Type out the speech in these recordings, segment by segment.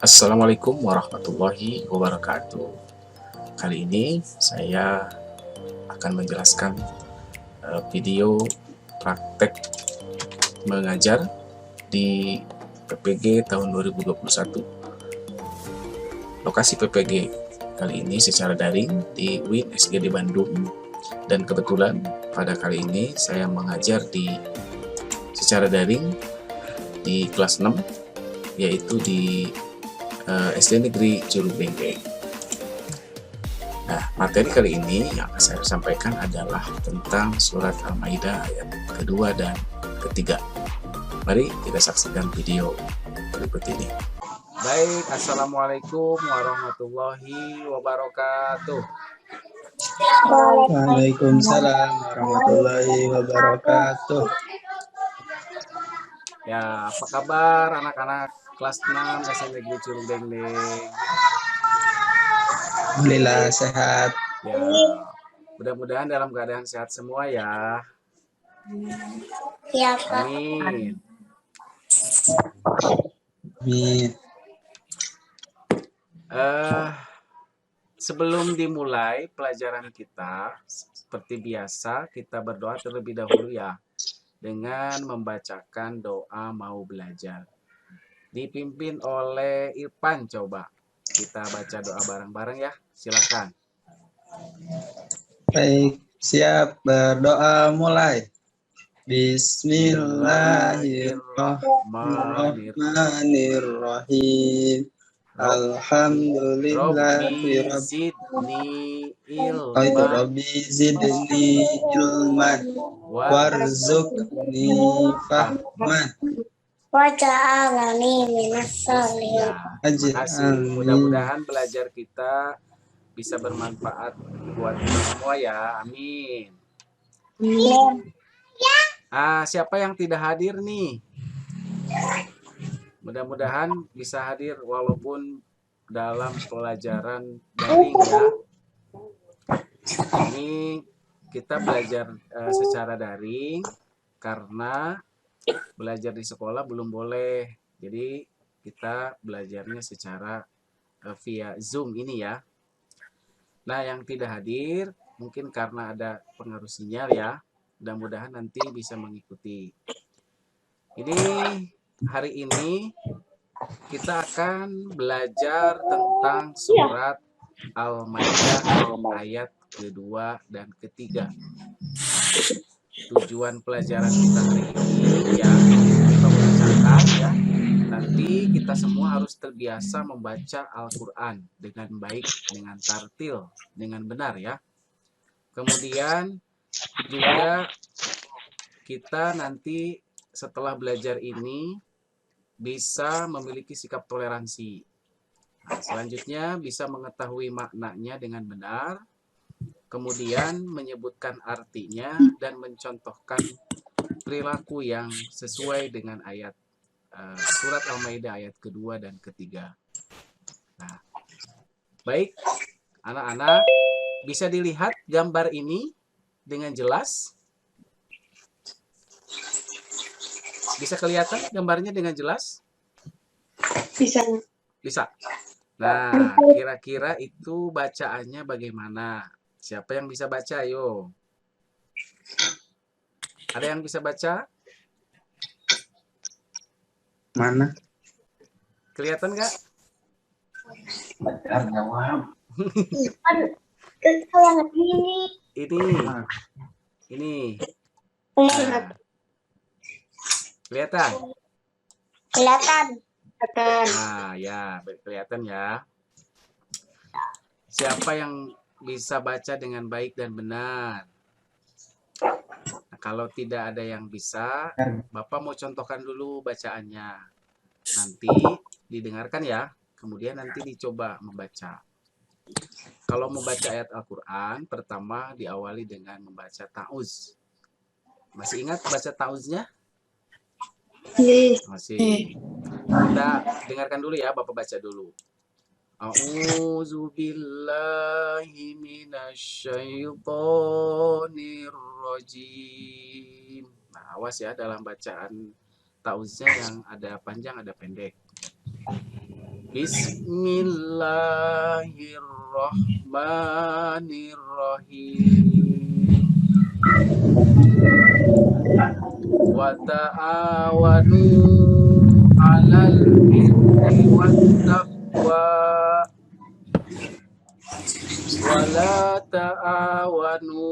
Assalamualaikum warahmatullahi wabarakatuh. Kali ini saya akan menjelaskan video praktek mengajar di PPG tahun 2021. Lokasi PPG kali ini secara daring di UIN SGD Bandung, dan kebetulan pada kali ini saya mengajar secara daring di kelas 6, yaitu di SD Negeri Curug Dengkleng. Nah, materi kali ini yang akan saya sampaikan adalah tentang surat Al-Maidah ayat kedua dan ketiga. Mari kita saksikan video berikut ini. Baik, Assalamualaikum warahmatullahi wabarakatuh. Waalaikumsalam warahmatullahi wabarakatuh. Ya, apa kabar anak-anak kelas 6 SD Negeri Curug Dengkleng? Alhamdulillah sehat. Ya, mudah-mudahan dalam keadaan sehat semua ya. Ya, Pak. Amin. Amin. Sebelum dimulai pelajaran kita, seperti biasa kita berdoa terlebih dahulu ya, dengan membacakan doa mau belajar. Dipimpin oleh Irfan, coba kita baca doa bareng-bareng ya, silakan. Baik, siap, berdoa mulai. Bismillahirrahmanirrahim. Alhamdulillahi Rabbi zidni ilman warzuqni fahman Waja'alani minas sholihin. Terima kasih. Mudah-mudahan belajar kita bisa bermanfaat buat kita semua ya. Amin. Siapa yang tidak hadir nih? Mudah-mudahan bisa hadir walaupun dalam pelajaran daring ya. Ini kita belajar secara daring karena belajar di sekolah belum boleh. Jadi kita belajarnya secara via Zoom ini ya. Nah, yang tidak hadir mungkin karena ada pengaruh sinyal ya. Mudah-mudahan nanti bisa mengikuti. Hari ini kita akan belajar tentang surat Al-Maidah ayat kedua dan ketiga. Tujuan pelajaran kita hari ini ya, kita membacakan ya. Nanti kita semua harus terbiasa membaca Al-Quran dengan baik, dengan tartil, dengan benar ya. Kemudian juga kita nanti setelah belajar ini bisa memiliki sikap toleransi. Nah, selanjutnya bisa mengetahui maknanya dengan benar, kemudian menyebutkan artinya dan mencontohkan perilaku yang sesuai dengan ayat surat Al-Maidah ayat kedua dan ketiga. Nah, baik anak-anak, bisa dilihat gambar ini dengan jelas? Bisa kelihatan gambarnya dengan jelas? Bisa. Nah, kira-kira itu bacaannya bagaimana? Siapa yang bisa baca? Ayo. Ada yang bisa baca? Mana? Kelihatan nggak? Ini. Nah, kelihatan? Kelihatan. Nah, ya, kelihatan ya. Siapa yang bisa baca dengan baik dan benar? Nah, kalau tidak ada yang bisa, Bapak mau contohkan dulu bacaannya. Nanti didengarkan ya, kemudian nanti dicoba membaca. Kalau membaca ayat Al-Quran, pertama diawali dengan membaca ta'uz. Masih ingat baca ta'uznya? Masih. Kita dengarkan dulu ya, Bapak baca dulu. A'udzu billahi minasyaitonir rajim. Nah, awas ya dalam bacaan ta'uznya yang ada panjang ada pendek. Bismillahirrahmanirrahim. Wa ta'awanu 'alal birri wat taqwa wa la ta'awanu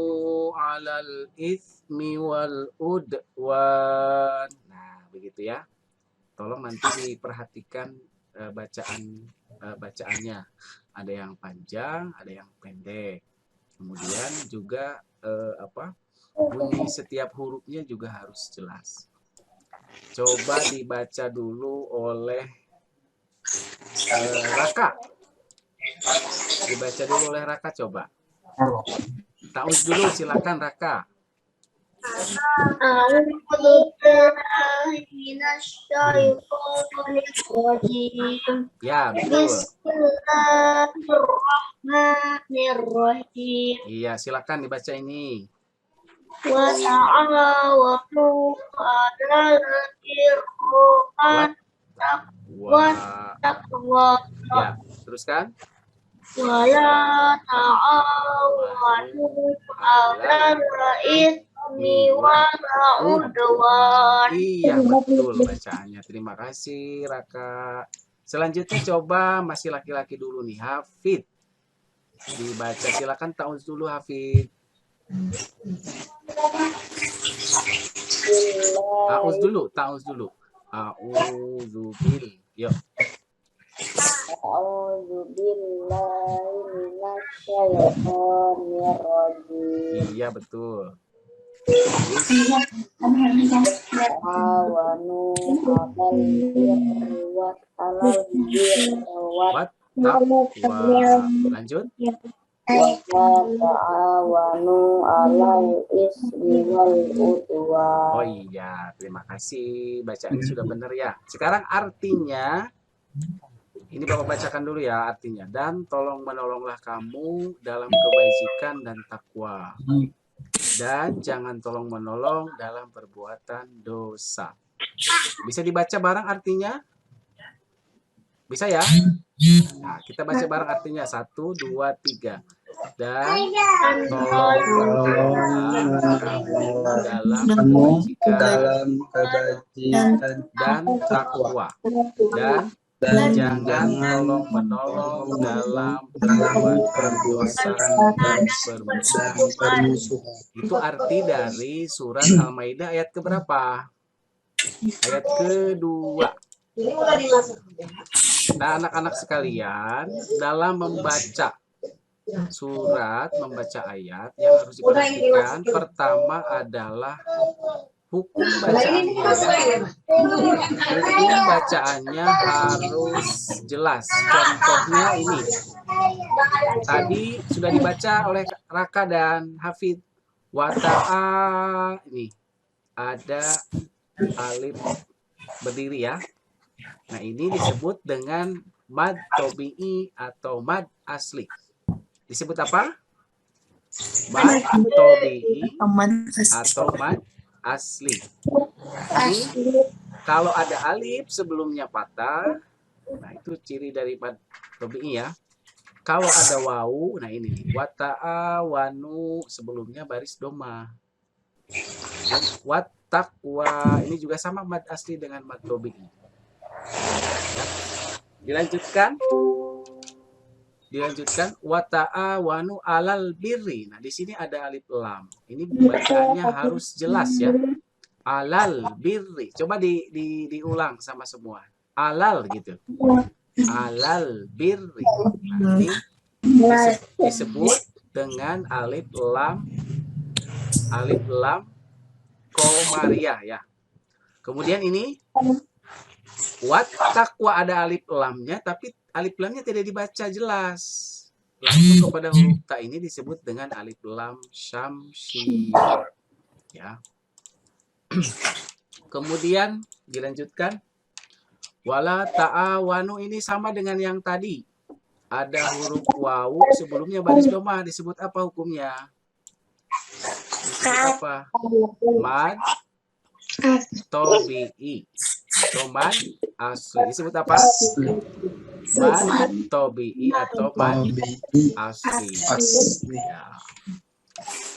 'alal itsmi wal udwan. Nah, begitu ya. Tolong nanti diperhatikan bacaannya. Ada yang panjang, ada yang pendek. Kemudian juga bunyi setiap hurufnya juga harus jelas. Coba dibaca dulu oleh Raka. Dibaca dulu oleh Raka, coba. Ta'uz dulu, silakan Raka. Ya, betul. Bismillahirrahmanirrahim. Iya, silakan dibaca ini. Wa ta'awanu 'alal birri wat taqwa. Ya, teruskan. Wa la ta'awanu 'alal itsmi wal udwan. Iya, betul bacaannya. Terima kasih, Raka. Selanjutnya coba masih laki-laki dulu nih, Hafid. Dibaca, silakan Ta'uz dulu, Hafid. Ta'uz dulu. A'udzubil. Yuk. A'udzubillahi minasyaitonirrajim. Iya, betul. Awanu 'alal birri wat taqwa. Lanjut. wa ta'awanu 'alal ismi wal udwan. Oh iya, terima kasih. Bacaannya sudah benar ya. Sekarang artinya, ini Bapak bacakan dulu ya artinya. Dan tolong menolonglah kamu dalam kebajikan dan takwa. Dan jangan tolong menolong dalam perbuatan dosa. Bisa dibaca bareng artinya? Bisa ya? Nah, kita baca bareng artinya. 1, 2, 3. Dan tolong kamu dalam kebajikan dan takwa. Dan jangan tolong menolong dalam perbuatan dosa dan permusuhan. Itu arti dari surat Al-Maidah ayat keberapa? Ayat kedua. Nah, anak-anak sekalian, dalam membaca surat, membaca ayat yang harus diperhatikan, pertama adalah hukum bacaannya. Hukum bacaannya harus jelas. Contohnya ini. Tadi sudah dibaca oleh Raka dan Hafid. Wata'a, ini ada alif berdiri ya. Nah, ini disebut dengan mad tobi'i atau mad asli. Disebut apa? Mad tobi'i atau mad asli. Ini kalau ada alif sebelumnya patah, nah itu ciri dari mad tobi'i ya. Kalau ada wawu, nah ini nih, wata'awanu sebelumnya baris doma. Wat taqwa ini juga sama mad asli dengan mad tobi'i. Dilanjutkan wata'awanu 'alal birri. Nah, di sini ada alif lam. Ini bacaannya harus jelas ya. 'Alal birri. Coba diulang sama semua. 'Alal gitu. 'Alal birri. Nah, ini disebut dengan alif lam komariah ya. Kemudian ini wat taqwa ada alif lamnya, tapi alif lamnya tidak dibaca jelas. Langsung kepada huruf ta ini disebut dengan alif lam syamsiyah. Ya. Kemudian dilanjutkan wala ta'awanu ini sama dengan yang tadi. Ada huruf wawu sebelumnya baris doma, disebut apa hukumnya? Disebut apa? Mad tobi'i atau mad asli. Disebut apa? Mad tobi'i atau mad Tobi'i asli. asli. Ya.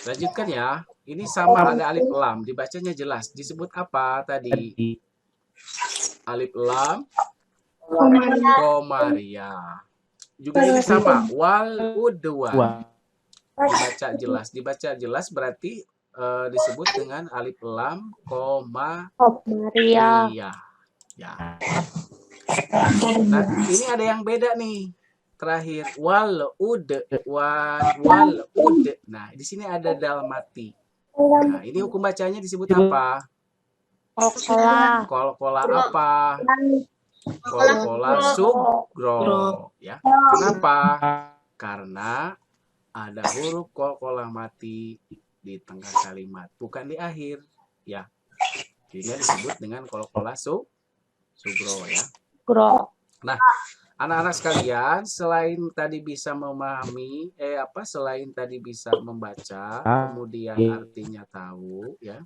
Lanjutkan ya. Ini sama ada alif lam, dibacanya jelas. Disebut apa tadi? Alif lam komaria. Juga ini sama, wal udwan. Dibaca jelas berarti disebut dengan alif lam komaria. Ya. Nah, ini ada yang beda nih. Terakhir wal ud. Nah, di sini ada dal mati. Nah, ini hukum bacanya disebut apa? Kol-kola apa? Kol-kola sugro. Ya. Kenapa? Karena ada huruf kol-kola mati di tengah kalimat, bukan di akhir. Ya. Sehingga disebut dengan kol-kola sugro ya. Nah, anak-anak sekalian, selain tadi bisa memahami, selain tadi bisa membaca, kemudian artinya tahu, ya,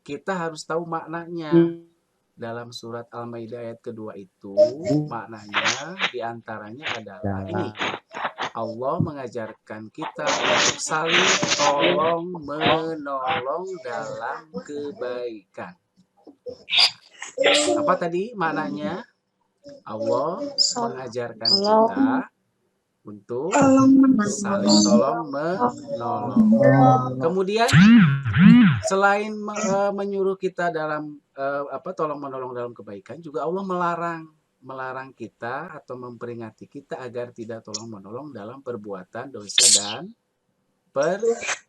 kita harus tahu maknanya. Dalam surat Al-Maidah ayat kedua itu, maknanya diantaranya adalah ini. Allah mengajarkan kita untuk saling tolong menolong dalam kebaikan. Apa tadi maknanya? Allah mengajarkan kita untuk saling tolong menolong. Kemudian selain menyuruh kita dalam tolong menolong dalam kebaikan, juga Allah melarang kita atau memperingati kita agar tidak tolong menolong dalam perbuatan dosa dan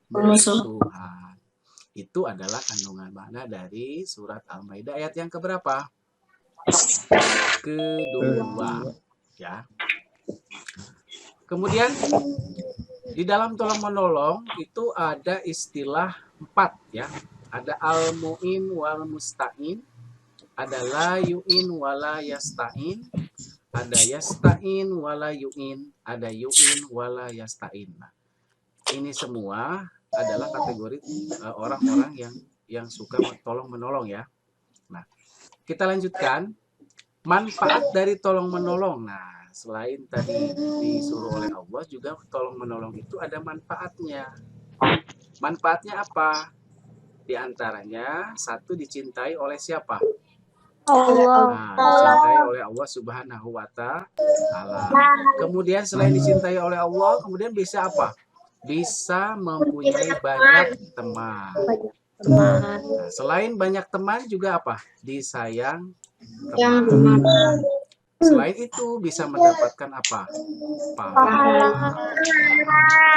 permusuhan. Itu adalah kandungan makna dari surat Al-Maidah ayat yang keberapa? Kedua, ya. Kemudian di dalam tolong menolong itu ada istilah 4 ya. Ada al-mu'in wal musta'in, ada la yu'in wala yasta'in, ada yasta'in wala yu'in, ada yu'in wala yasta'in. Nah, ini semua adalah kategori orang-orang yang suka tolong menolong ya. Nah, kita lanjutkan. Manfaat dari tolong menolong. Nah, selain tadi disuruh oleh Allah, juga tolong menolong itu ada manfaatnya. Manfaatnya apa? Di antaranya, satu, dicintai oleh siapa? Nah, dicintai oleh Allah Subhanahu wa Ta'ala. Kemudian selain dicintai oleh Allah, kemudian bisa apa? Bisa mempunyai banyak teman. Nah, selain banyak teman juga apa? Disayang teman. Selain itu bisa mendapatkan apa? Pahala.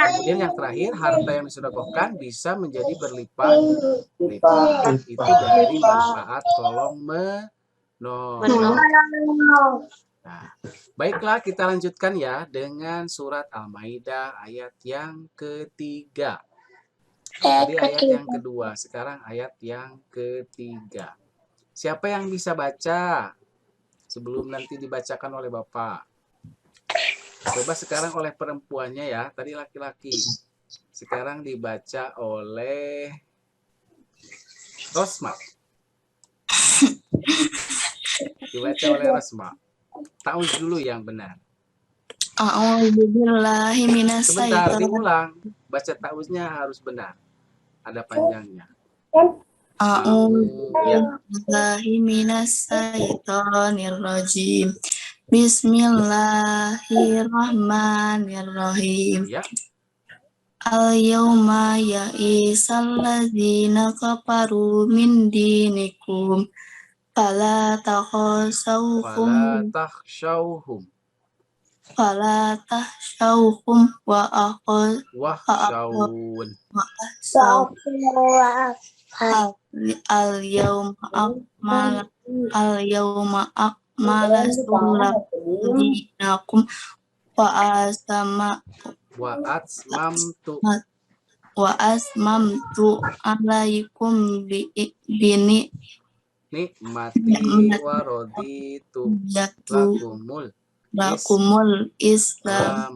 Kemudian yang terakhir, harta yang disedekahkan bisa menjadi berlipat-lipat. Itu dari manfaat tolong menolong. Nah, baiklah kita lanjutkan ya dengan surat Al-Maidah ayat yang ketiga. Tadi ayat yang kedua, sekarang ayat yang ketiga. Siapa yang bisa baca sebelum nanti dibacakan oleh Bapak? Coba sekarang oleh perempuannya ya, tadi laki-laki. Sekarang dibaca oleh Rosma. Dibaca oleh Rosma. Ta'uz dulu yang benar. Sebentar, diulang. Baca ta'uznya harus benar. Ada panjangnya. A'udzubillahiminasyaitonirrajim. Bismillahirrahmanirrahim. Ya. Al-yawma ya'isal ladzina kafaru min dinikum fala takhshawhum Wahsyawun. Al-yawma akmaltu lakum dinakum wa asmamtu alaikum nikmati wa raditu lakumul Islam.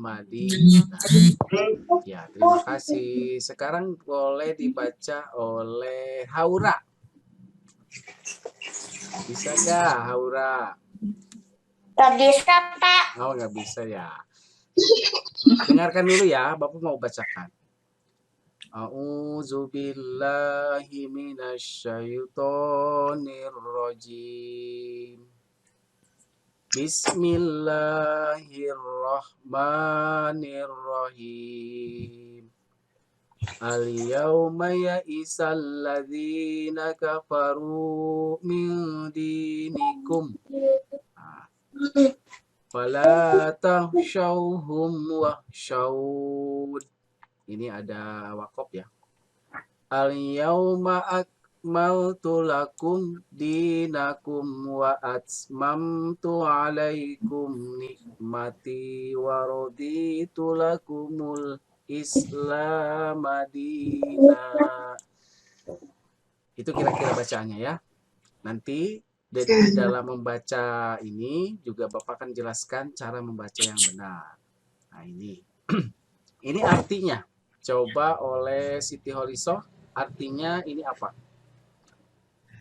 Ya, terima kasih. Sekarang boleh dibaca oleh Haura. Bisa nggak, Haura? Gak bisa, Pak. Oh, nggak bisa ya. Dengarkan dulu ya, Bapak mau bacakan. A'udzu billahi minasyaitonir rajim. Bismillahirrahmanirrahim. Al-yawma ya'isal ladzina kafaru min dinikum. Fala tahsyauhum wahsyaud. Ini ada wakop ya. Al-yawma akmaltu lakum dinakum wa atmamtu alaikum nikmati wa raditu lakumul Islam madina. Itu kira-kira bacaannya ya. Nanti di dalam membaca ini juga Bapak akan jelaskan cara membaca yang benar. Nah ini. Ini artinya. Coba oleh Siti Holisoh, artinya ini apa?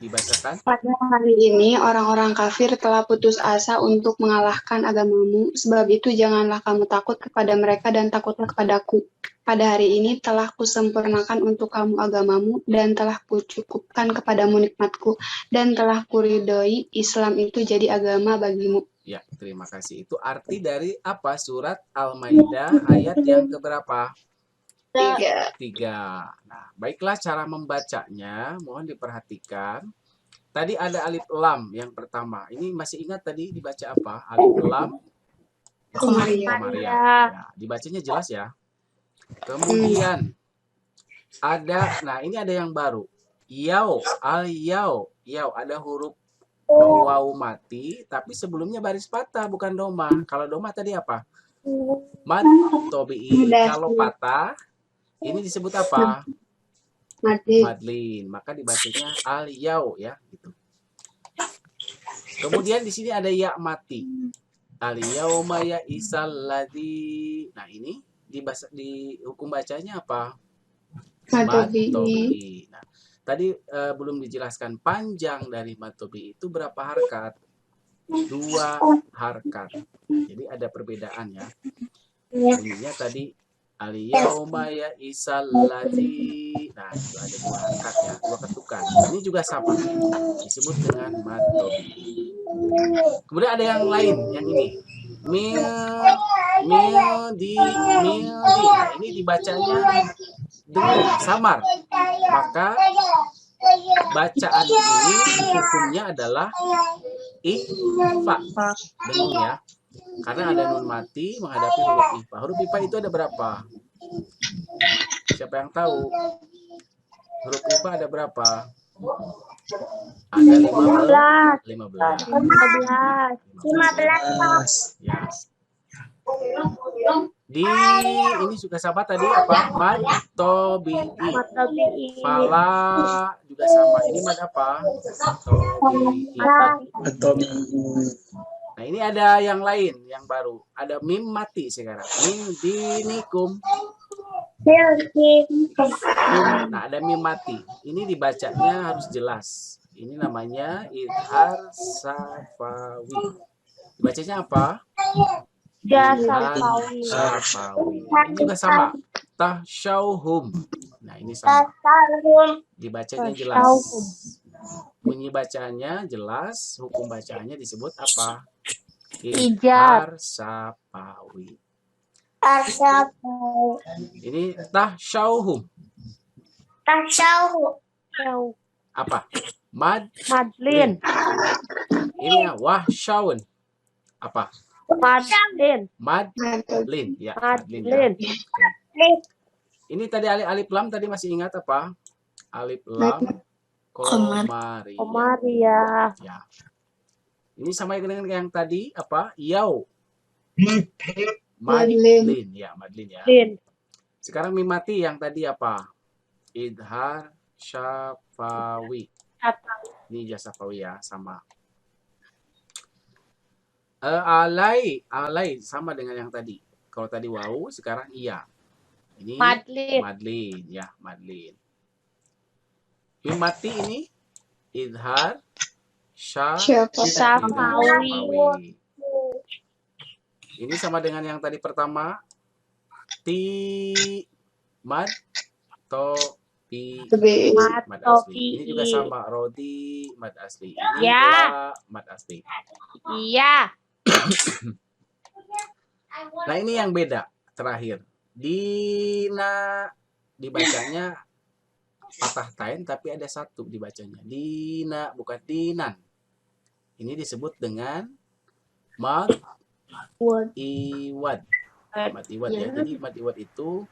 Dibacakan. Pada hari ini orang-orang kafir telah putus asa untuk mengalahkan agamamu, sebab itu janganlah kamu takut kepada mereka dan takutlah kepadaku. Pada hari ini telah kusempurnakan untuk kamu agamamu dan telah kucukupkan kepadamu nikmatku dan telah kuridhoi Islam itu jadi agama bagimu. Ya, terima kasih. Itu arti dari apa? Surat Al-Maidah ayat yang keberapa? 3. Nah, baiklah cara membacanya, mohon diperhatikan. Tadi ada alif lam yang pertama. Ini masih ingat tadi dibaca apa? Alif lam Komariah. Ya, dibacanya jelas ya. Kemudian ada, nah ini ada yang baru. Yau, al-yau. Yau, ada huruf wawu mati, tapi sebelumnya baris patah, bukan doma. Kalau doma tadi apa? Mad tobi'i. Kalau patah, ini disebut apa? Madlin. Maka dibacanya al-yau ya, gitu. Kemudian di sini ada ya mati. Al-yauma ya'isal ladzi. Nah, ini di hukum bacanya apa? Matobi. Nah, tadi belum dijelaskan panjang dari matobi itu berapa harkat? 2 harkat. Jadi ada perbedaan ya. Bunyinya tadi al-yauma ya'isal ladzi. Nah, itu ada 2 harkat ya, 2 ketukan. Ini juga sama. Disebut dengan matobi. Kemudian ada yang lain, yang ini. Mildi. Nah, ini dibacanya dengung, samar. Maka bacaan ini hukumnya adalah ikhfa. Dengung ya. Karena ada nun mati menghadapi huruf ikhfa. Huruf ikhfa itu ada berapa? Siapa yang tahu? Huruf ikhfa ada berapa? Ada 15. 15. Ya. Ini juga sama tadi apa? Mad tobi'i. Fala juga sama. Ini mad apa? Tobi'i. Nah, ini ada yang lain, yang baru. Ada mim mati sekarang. Min dinikum. Nah, ada mim mati. Ini dibacanya harus jelas. Ini namanya idhar safawi. Dibacanya apa? Safawi. Ini juga sama. Tahsyauhum. Nah, ini sama. Dibacanya jelas. Bunyi bacaannya jelas, hukum bacaannya disebut apa? Idhar safawi. Ini tahsyauhum. Apa? Madlin. Ini wahsyaun. Apa? Madlin. Ya, Madlin. Ya. Ini tadi alif lam tadi masih ingat apa? Alif lam Komariah. Ya. Ini sama dengan yang tadi apa? Yau. Madlin. Ya, Madlin ya. Sekarang mimati yang tadi apa? Idhar syafawi. Ini jasafawi ya, sama. Alai sama dengan yang tadi. Kalau tadi wau, sekarang iya. Ini Madlin ya, Madlin. Mimati ini idhar syafawi. Ini sama dengan yang tadi pertama. Ti mad to pi mad asli. Ini juga sama. Rodi mad asli. Ini Ya. mad asli. Iya. Nah, ini yang beda terakhir. Dina dibacanya patah tain tapi ada satu dibacanya. Dina bukan dinan. Ini disebut dengan mad iwad. Mad iwad ya. Jadi mad iwad itu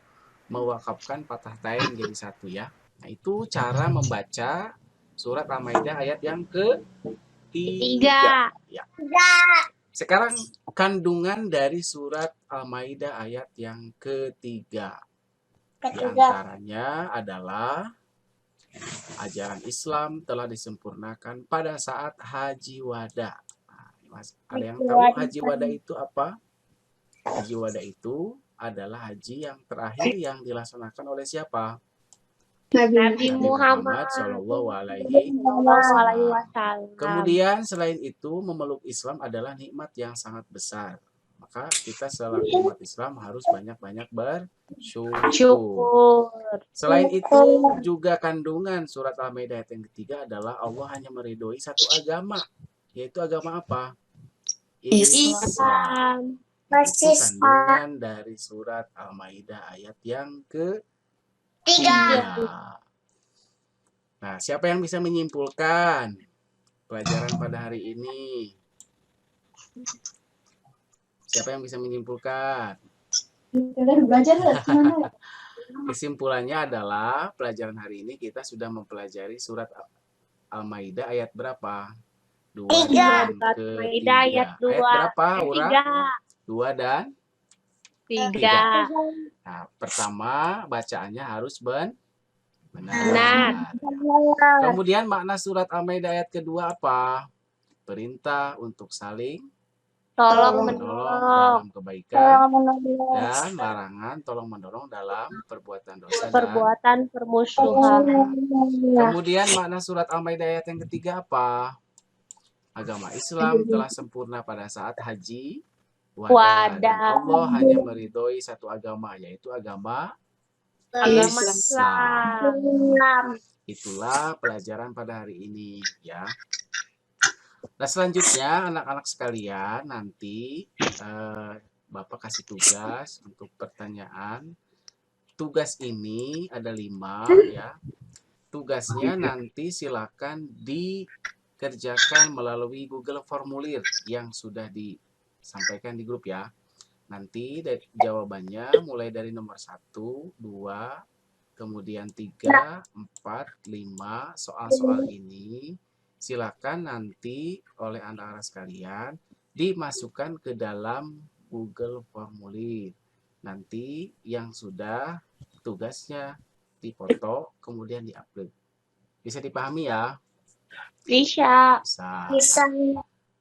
mewakafkan patah tain jadi satu ya. Nah, itu cara membaca surat Al-Maidah ayat yang ketiga. Ya. Sekarang kandungan dari surat Al-Maidah ayat yang ketiga. Di antaranya adalah ajaran Islam telah disempurnakan pada saat Haji Wada. Nah, ada yang tahu Haji Wada itu apa? Haji Wada itu adalah haji yang terakhir yang dilaksanakan oleh siapa? Nabi Muhammad Shallallahu Alaihi Wasallam. Kemudian selain itu memeluk Islam adalah nikmat yang sangat besar. Maka kita selaku umat Islam harus banyak-banyak bersyukur. Selain itu juga kandungan surat Al-Maidah ayat yang ketiga adalah Allah hanya meridhoi satu agama, yaitu agama apa? Islam. Itu kandungan dari surat Al-Maidah ayat yang ketiga. Nah, siapa yang bisa menyimpulkan pelajaran pada hari ini? Siapa yang bisa menyimpulkan? Kesimpulannya adalah pelajaran hari ini kita sudah mempelajari surat Al-Maidah ayat berapa? 2 dan Al-Maidah ayat 2. Ayat berapa, Ura? 2 dan 3. Nah, pertama bacaannya harus benar. Kemudian makna surat Al-Maidah ayat kedua apa? Perintah untuk saling Tolong dalam kebaikan dan larangan tolong menolong dalam perbuatan dosa perbuatan permusuhan. Kemudian makna surat Al-Maidah ayat yang ketiga apa? Agama Islam telah sempurna pada saat Haji Wada. Dan Allah hanya meridhoi satu agama, yaitu agama Islam. Itulah pelajaran pada hari ini ya. Nah, selanjutnya anak-anak sekalian nanti Bapak kasih tugas untuk pertanyaan. Tugas ini ada 5 ya. Tugasnya nanti silakan dikerjakan melalui Google Formulir yang sudah disampaikan di grup ya. Nanti jawabannya mulai dari nomor 1, 2, kemudian 3, 4, 5 soal-soal ini silakan nanti oleh anak-anak sekalian dimasukkan ke dalam Google Formulir. Nanti yang sudah tugasnya dipoto kemudian diupload. Bisa dipahami ya? Bisa.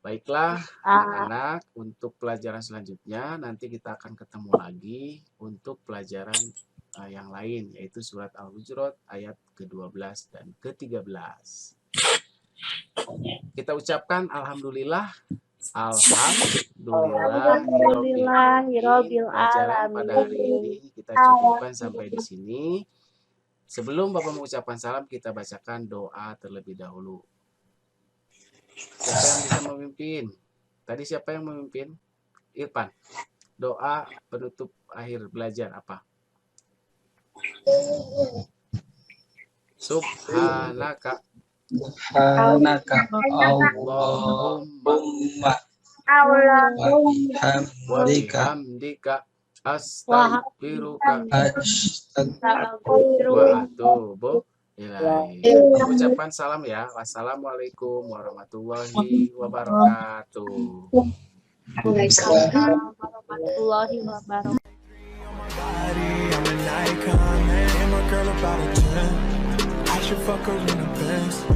Baiklah anak-anak, untuk pelajaran selanjutnya nanti kita akan ketemu lagi untuk pelajaran yang lain, yaitu surat Al-Hujurat ayat ke-12 dan ke-13. Kita ucapkan alhamdulillah. Alhamdulillahirabbil Pelajaran pada hari ini kita cukupkan sampai di sini. Sebelum Bapak mengucapkan salam, kita bacakan doa terlebih dahulu. Siapa yang bisa memimpin? Tadi siapa yang memimpin? Irfan. Doa penutup akhir belajar apa? Subhanaka Allahumma wa bihamdika astaghfiruka wa atubu ilaik. Ucapkan salam ya. Wassalamualaikum warahmatullahi wabarakatuh. Waalaikumsalam warahmatullahi wabarakatuh. I should fuck her in the best.